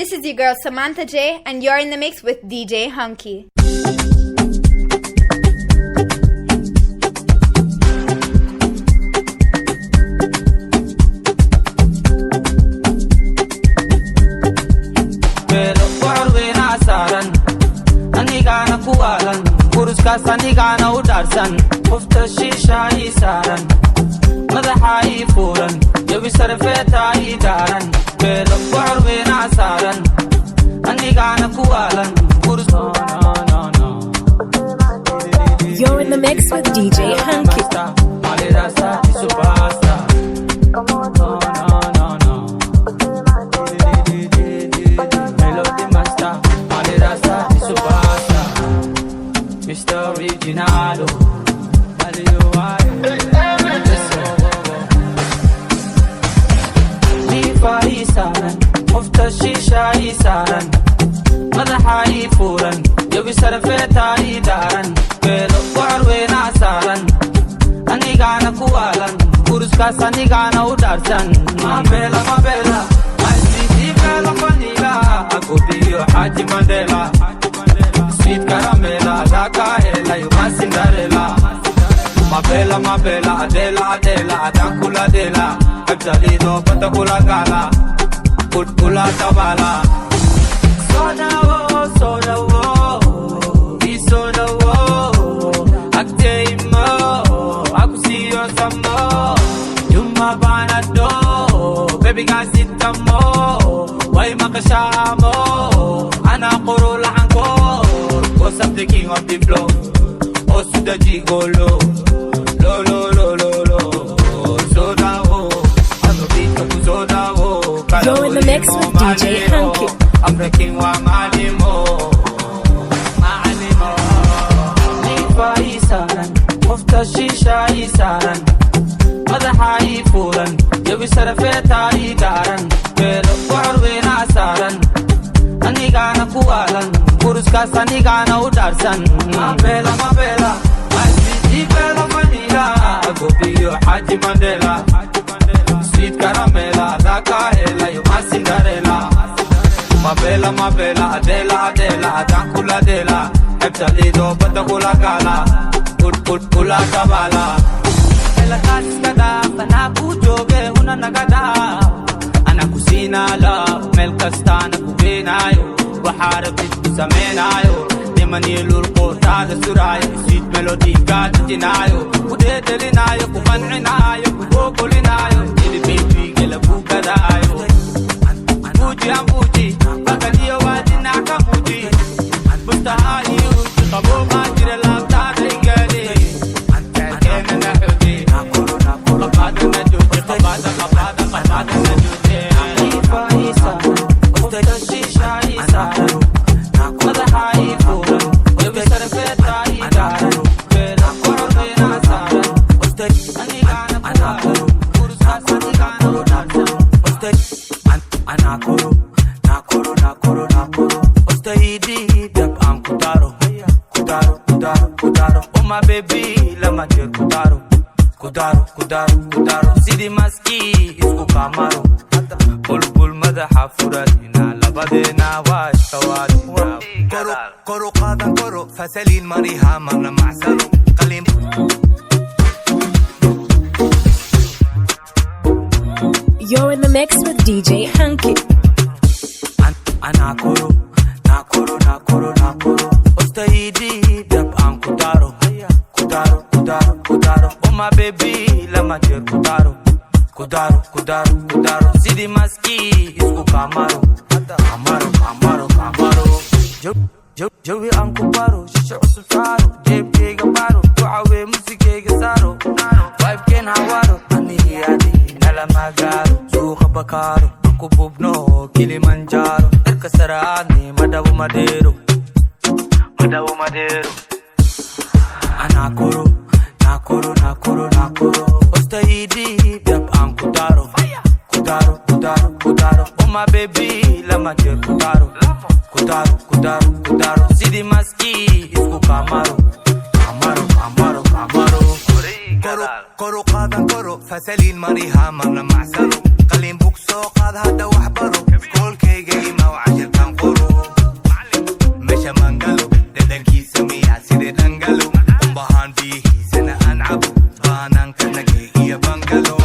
This is your girl Samantha J, and you're in the mix with DJ Hunky. Sanigana udarsan qofta shisha isaran madaxa ii furan jawi sarfeeta ii daaran beelo warweena saaran anigana kuwalan You're in the mix with DJ Hunky. Mr. Originalo, Jifa isaran, qofta shisha isaran, madaxa ii furan, jawi sarfeeta ii daaran, beelo warweena saaran, anigana kuwalan, kuruskaas anigana udarsan, mabela, maisiti bela vanilla, akubiyo Haji Mandela. Sweet caramela, daka hela, you my Cinderella. My bella, Adela, Dankula Adela. Abdalido, Patakula Gala, Putkula Tabala. Soda wo, be soda wo. Akteimo, Akusiyo Samo. Yuma Banado, baby Gasitamo. Why Makashamo, Ana Kurula Anko. I'm the king of the flow. Oh, Suda Gigolo. Lo. Soda, I'm the beat of Soda. You're in the mix with DJ Hunky. I'm the king of Manimo. Nifa isaran, qofta shisha isaran, madaxa ii furan, jawi sarfeeta ii daaran, beelo warweena saaran, anigana kuwalan. Kuruskaas anigana udarsan, mabela, maisiti bela vanilla, akubiyo Haji Mandela. Sweet caramela, daka hela, you my Cinderella. Mabela, Adela, Dankula Adela. Abdalido, Patakula Gala, Putkula Tabala. Ela kaskada, panaku joge, una nagada. Anakusina love, melkastana kubinayo. وحاربت سمينايو دمني للقوتا دسرايو سيت ميلودي قاد جنايو وديت لنايو وقنعنايو وقولنايو اللي بيبي قلبو كدايو بوجي بقالي وادي نعكا موجي بستهاي وجي قبو ما جري لابتا ديقالي كينا نحوجي قبادة نجوجي قبادة نجوجي عيفا إيسا قفتك الشيشة my baby, lama jer kudaro sidi maski isku kamaro bulbul madaxa furadina labadena wash tawadina koro qadan koro fasalin mariha marna macsaro qalim You're in the mix with DJ Hunky. Ana koro Ostaidi dab am kudaro Oh my baby lama jer kudaro sidi maski isku kamaro Joey am kuparo shisha usub saro jeb kega baro tuawe musikega saro vibe ken hawaro aniyadi nala magaro suha bakaro kububno Kilimanjaro Erkasarani madawu madero Anakoro Ostaidi dab am kudaro Oh my baby lama jer kudaro Sidi maski isku kamaro كورو قادم كورو فسلين مريها مرنا معسلو قلين بوكسو قاد هذا وحبرو كل كي قيمة وعشر كان قورو مشا منقلو ددن كي سميع سيري دنقلو ومبهان فيه سنة أنعبو غانان كنكي هي بنقلو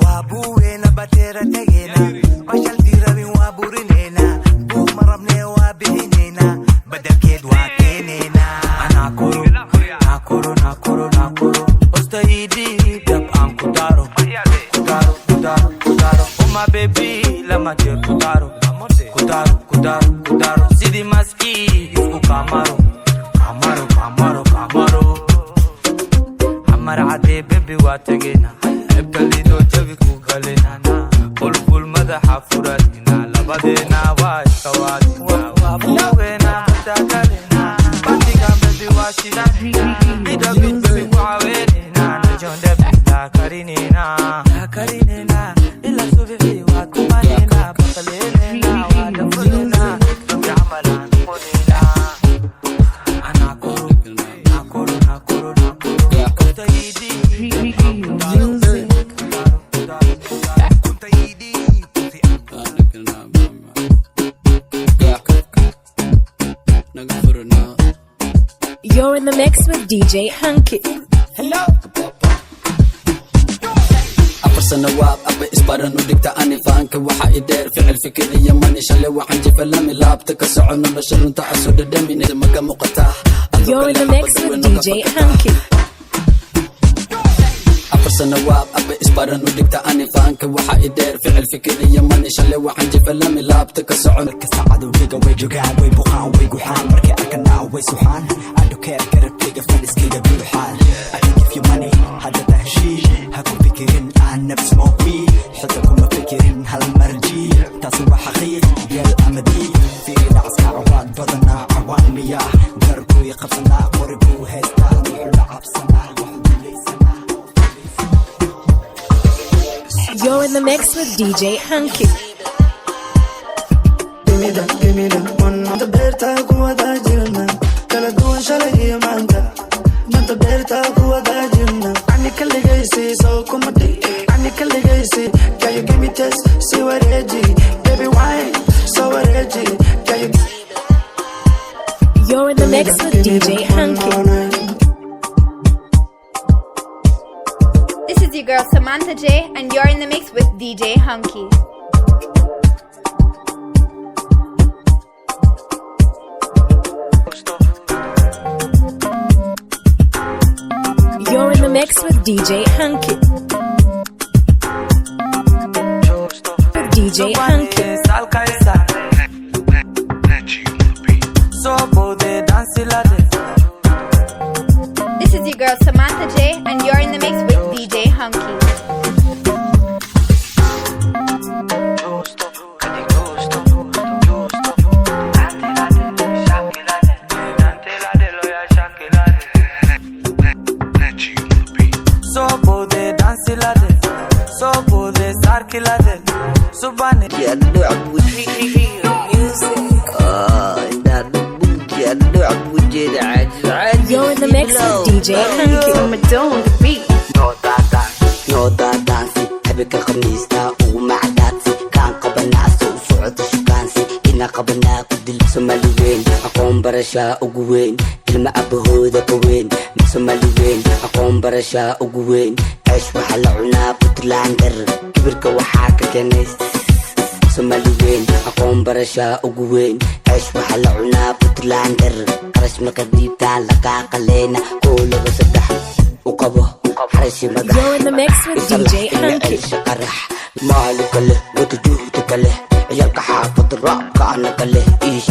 وابوينا باتيرا تغينا مشال تيرا وابورينينا بوك مربني وابهينينا بدل كيد واكينينا أنا كورو ناكورو ناكورو ناكورو استايدي دب ام كودارو كودارو كودارو كودارو وما بيبي لما تير كودارو كودارو كودارو كودارو سيدي ماسكي يسكو كامارو كامارو كامارو كامارو حمر عدي بيبي واتقينا ابقلي دو تبكو قلينا قول كل مدى حفراتنا لبدينا واش كواتنا وابوينا بتاكلنا باتي كان بيبي واشينا بيدو بيبي وعوينينا نجون دبي لا كارينينا لا كارينينا إلا سوبي وكمانينا بقلينا ودفلنا بعملنا قولينا أنا كورو ناكورو ناكورو ناكورو كنت يدي كنت يدي You're in the mix with DJ Hunky. Hello أفرسنا واب أبي إسبارن ودكتا أني فانك وحا إدير فعل فكري يماني شالي وحن جفلامي لابتك سعون نشر انت أسود دمي نزمك مقطع You're in the mix with DJ Hunky. أفرسنا واب أبي إسبارن ودكتا أني فانك وحا إدير فعل فكري يماني شالي وحن جفلامي لابتك سعون كساعد ويجا ويجوغان ويبوخان ويقوحان مركي أكنا ويسوحان عندو كير كرب تيجا فلس كيجا بيوحان I can give you money هذا تهشيش هكون فكرين عن نفس موقي حتى كون فكرين هالمرجي تصوى حقيق يا الأمدي في نعس كعواد بدنا عوان مياه دربو يقفصنا قربو هيستا نحل عبسنا You're in the mix with DJ Hunky. give me that one. Nanta berta kuwa da jirna, kala duwan shalay maanta. Nanta berta kuwa da jirna. Ani kaligaysi so kumati, ani kaligaysi. Can you give me taste? See what edgy, baby wine, so what edgy. Can you? You're in the mix with DJ Hunky. This is your girl Samantha J, and you're in the mix with DJ Hunky. You're in the mix with DJ Hunky. With DJ Hunky. This is your girl Samantha J, and you're in the mix with DJ Hunky. You're in the mix with DJ Hunky. No dadansi habika khamiista ugu macdaadsi kaan qabanaa soo socota shukaansi ina qabanaa ku dil Somali weyn aqoon barashaa ugu weyn ilma abahooda ka weyn Somali weyn aqoon barashaa ugu weyn ceesh waxaa la cunaa Puntlander kibirka waxaa ka keenay Somali weyn aqoon barashaa ugu weyn ceesh waxaa la cunaa Puntlander qarash marka diibtaa lagaa qaleena koo laba saddex u qabo You're in the mix with DJ Hunky. مالك له وتجوهتك له عيالك حافظ الراب كأنك له إيش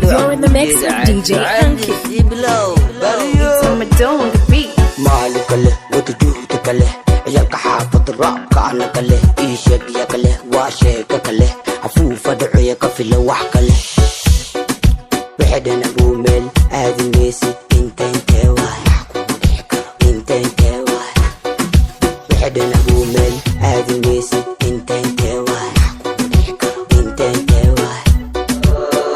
You're in the mix with DJ Hunky. مالك له وتجوهتك له عيالك حافظ الراب كأنك له إيشك ياك له واشيكك له عفوف دعيك في لوحك له بحدنا بومل هذه ميسي انت واي انت واي بحدنا بومل هذه ميسي انت واي انت واي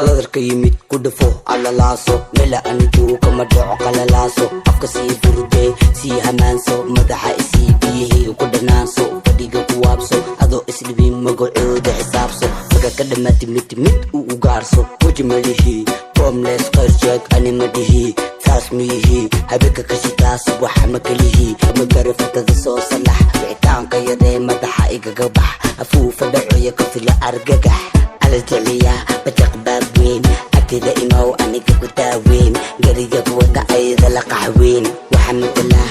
نظرك يميت كدفو على لاسو mela anigu kama dhaco qalalaaso afka sii furde sii hamaanso madaxa isii biyihii ku dhanaanso fadhiga ku waabso adoo isdhibin magacooda xisaabso maga ka dhamaati mid uu ugaarso weji malihi bomles qarsheeg ani madihi taas miyihi habeenka kashitaas waxa makalihi magara fatada soo salax wicitaanka yaree madaxa igaga bax afuufa dhacoya ka fila argagax alasjecliya bajaq baabweyn agtida imaw aniga ku daaweyn gariga kuwada ayada la qaxweyn waxa matala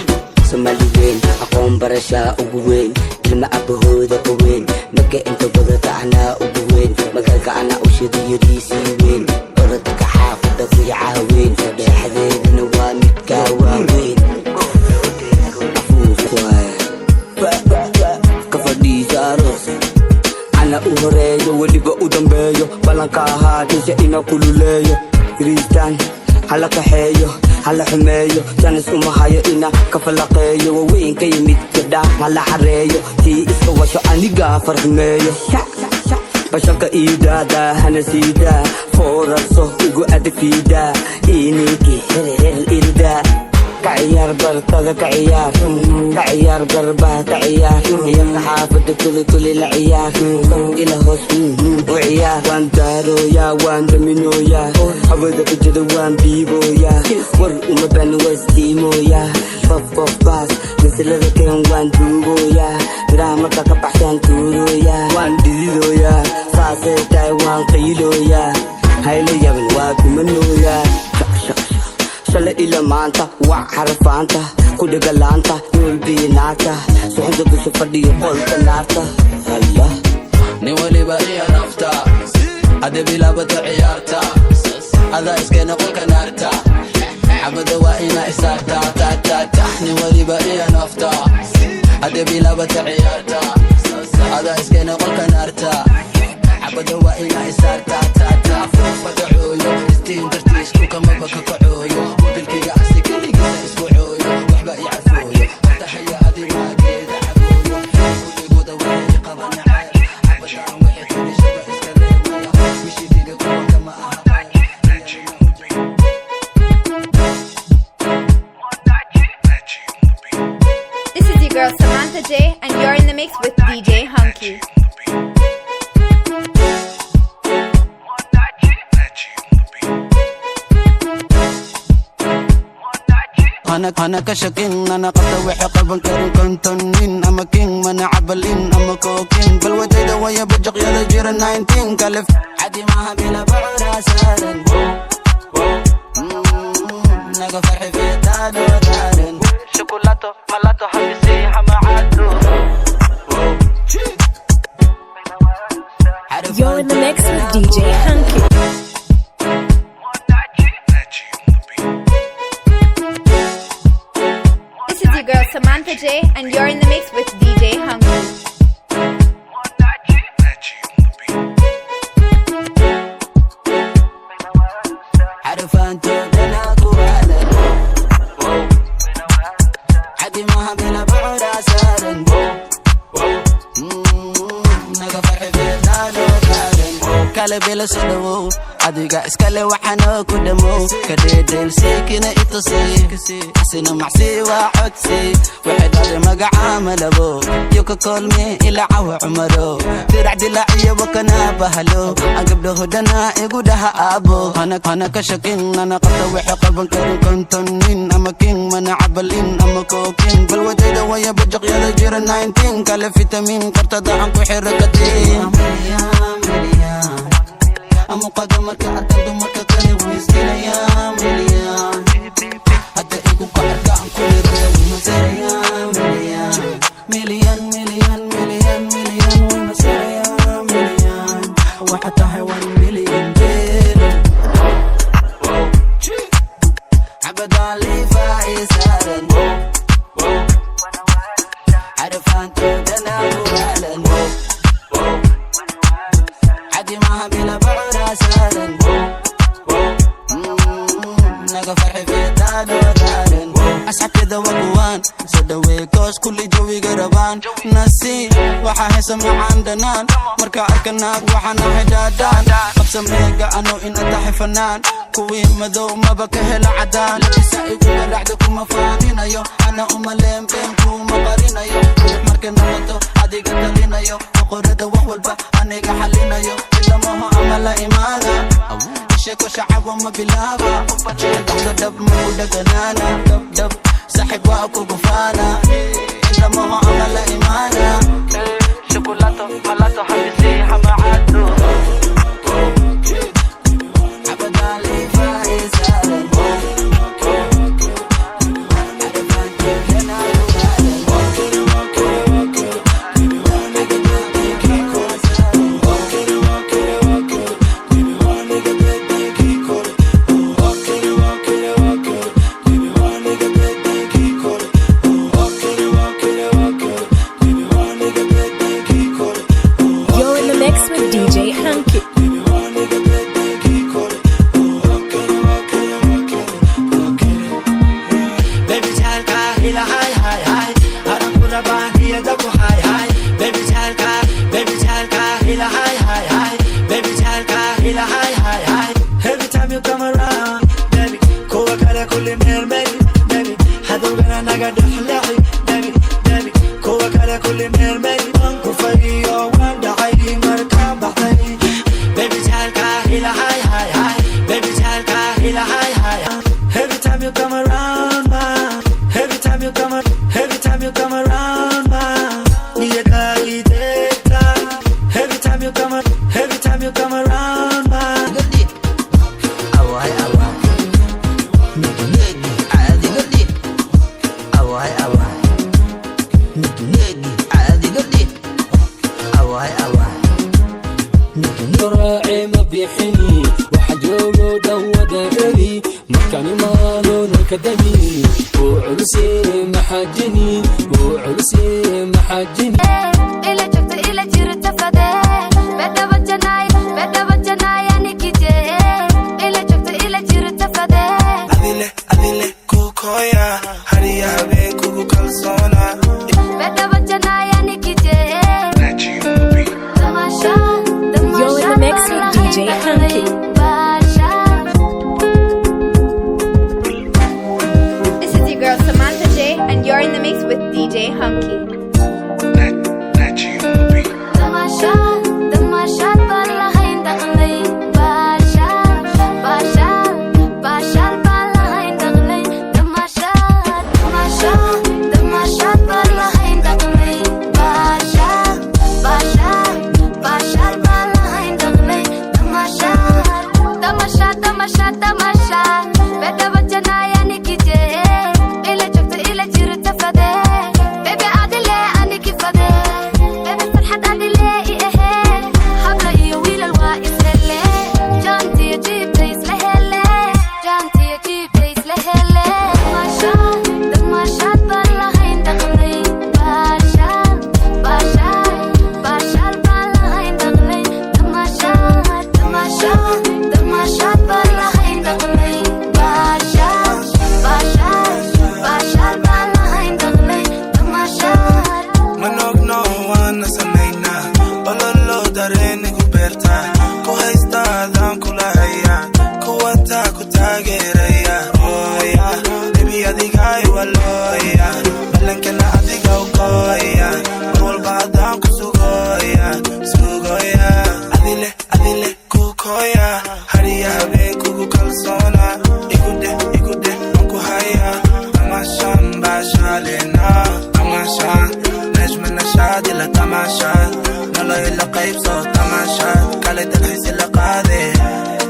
somali weyn aqoon barashaa ugu weyn ilma abahooda ka weyn maga inta wadata anaa ugu weyn magaga anaa ushada yariisii weyn orodka xaafada ku caaweyn sadexdeedana waa midkaa waaweyn ka fadhiisa aroos ana u horeeyo weliba u dambeeyo ballanka ahaadisa ina kululeeyo riistaan hala kaxeeyo hala xumeeyo janis uma hayo ina ka falaqeeyo waweynka yimid gabdha hala xareeyo tii iska washo anigaa farxumeeyo bashalka iidaada hana siidaa foorarso igu adagfiidaa ininki hereer irdaa كعيار بركض كعيار قربه كعيار يا حافظ كل العيار إلى هوس وعيار وان دارو يا وان دمينو يا أبدا بجد وان بيبو يا ور ومبان وستيمو يا بف باس مثل ذكين وان دوبو يا درامك كبحسان تورو يا وان ديدو يا ساسي تايوان قيلو يا هايلو يا من واكو منو يا shalay ila maanta waa xarfaanta ku dhagalaanta nulbiinaata suxda dusha fadhiyo qolka naarta allah nin waliba iyo nafta hadda bilaabata ciyaarta adaa iskeena qolka naarta xabada waa ina isaarta tatata nin waliba iyo nafta hadda bilaabata ciyaarta adaa iskeena qolka naarta xabada waa ina isaarta tatata fadacooyo istiin dartiis dhulka mabaka kacooyo mobilkiga asi keligiisa isku cooyo waxba i cafooyo taxaya adi maageeda cabooyo kuligooda waxay qabanacay cabadaan waxay tulishaba iska leemaya mishidiga kuwanka ma aha This is your girl Samantha J, and you're in the mix with DJ Hunky. أنا كشكين أنا قد وحي قلبن كرين كنتنين أما كين من عبلين أما كوكين بالوتيدة ويا بجق يا لجير 19 كلف عدي معها بلا بعد سارن نقا فرحي في تادو دارن شوكولاتو ملاتو حبيسي حما عادو You're in the mix with DJ Hunky. This is your girl Samantha J, and you're in the mix with DJ Hunky. عرفان تودنا كوالا عدي معها بلا بعد سارن نقا فرحي في تادو دارن كالي بلا سدو adiga iskale waxana ku dhamo kadeedel seekina itasi asina macsi waa codsi waxay dhale magaca malabo yo ka kolme ila cawa umaro diracdi la iyo wakana bahalo agabdo hodana igu daha abo ana ka shakin ana qata waxa qalban karin kontonin ama king mana abalin ama kokin bal wadayda waya bajaq ya jira 19 kala vitamin qartada aan ku xiragatin أما قدمك أتندو مكتني ويسكينا يا مليان حتى إيكو قعرك عن كل رجل ومسير يا مليان مليان مليان مليان مليان ومسير يا مليان وحتى حيوان مليان دير عبدا لي فايسارن عرفان تودنا وعلن عدي معها بلا بعد سارن نقا فرحي في تادو دارن أسحب كده وقوان سدوي كوش كل جوي قربان نسي وحا حسم عندنان مركا أركناك وحنا حدادان قبسم ميقا أنو إن أتحي فنان kuwii madow maba ka helo cadaan lagisa igula dhacda kuma faaninayo ana uma leembeen kuma qarinayo marka noqoto adiga talinayo boqorada wax walba aniga xalinayo ilamaho ama la imaada sheeko shacabo ma bilaaba ubajeda dab ma u dhaganaana dab saaxib waa kugu faana ilamaho ama la imaada shokolato malato habisi hamacaado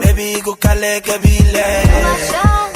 Baby, go kale kabile.